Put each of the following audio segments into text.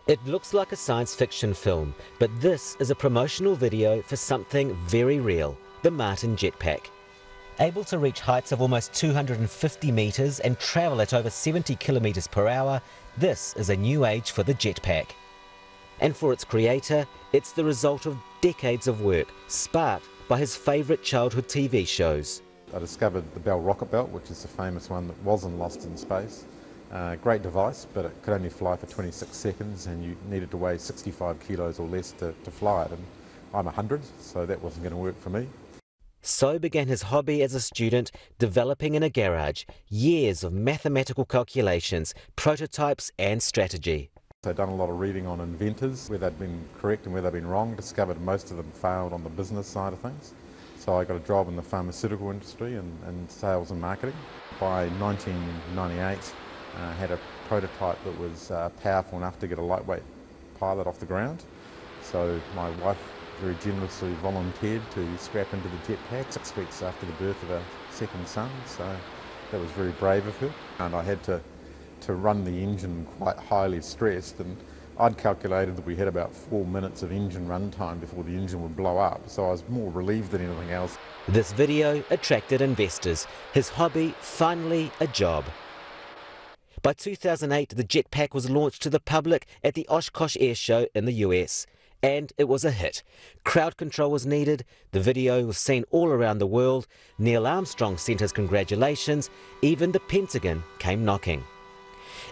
It looks like a science fiction film, but this is a promotional video for something very real, the Martin Jetpack. Able to reach heights of almost 250 metres and travel at over 70 kilometres per hour, this is a new age for the jetpack. And for its creator, it's the result of decades of work, sparked by his favourite childhood TV shows. I discovered the Bell rocket belt, which is the famous one that wasn't lost in space. Great device, but it could only fly for 26 seconds and you needed to weigh 65 kilos or less to fly it. And I'm 100, so that wasn't going to work for me. So began his hobby as a student, developing in a garage, years of mathematical calculations, prototypes and strategy. So I've done a lot of reading on inventors, where they'd been correct and where they've been wrong, discovered most of them failed on the business side of things. So I got a job in the pharmaceutical industry and sales and marketing. By 1998, I had a prototype that was powerful enough to get a lightweight pilot off the ground. So my wife very generously volunteered to scrap into the jetpack 6 weeks after the birth of our second son. So that was very brave of her. And I had to run the engine quite highly stressed, and I'd calculated that we had about 4 minutes of engine run time before the engine would blow up, so I was more relieved than anything else. This video attracted investors, his hobby finally a job. By 2008, the jetpack was launched to the public at the Oshkosh Air Show in the US, and it was a hit. Crowd control was needed, the video was seen all around the world, Neil Armstrong sent his congratulations, even the Pentagon came knocking.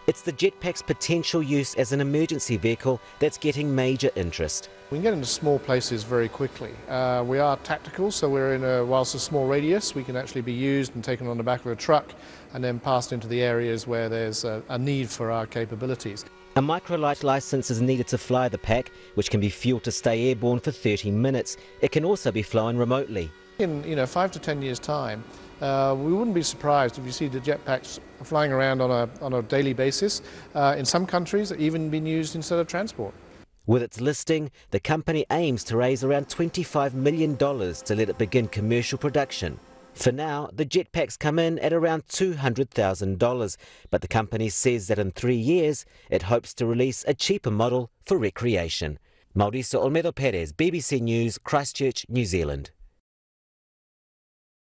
It's the jetpack's potential use as an emergency vehicle that's getting major interest. We can get into small places very quickly. We are tactical, so we're in whilst a small radius, we can actually be used and taken on the back of a truck and then passed into the areas where there's a need for our capabilities. A microlight license is needed to fly the pack, which can be fueled to stay airborne for 30 minutes. It can also be flown remotely. In 5 to 10 years' time, we wouldn't be surprised if you see the jetpacks flying around on a daily basis. In some countries, even being used instead of transport. With its listing, the company aims to raise around $25 million to let it begin commercial production. For now, the jetpacks come in at around $200,000, but the company says that in 3 years, it hopes to release a cheaper model for recreation. Mauricio Olmedo Perez, BBC News, Christchurch, New Zealand.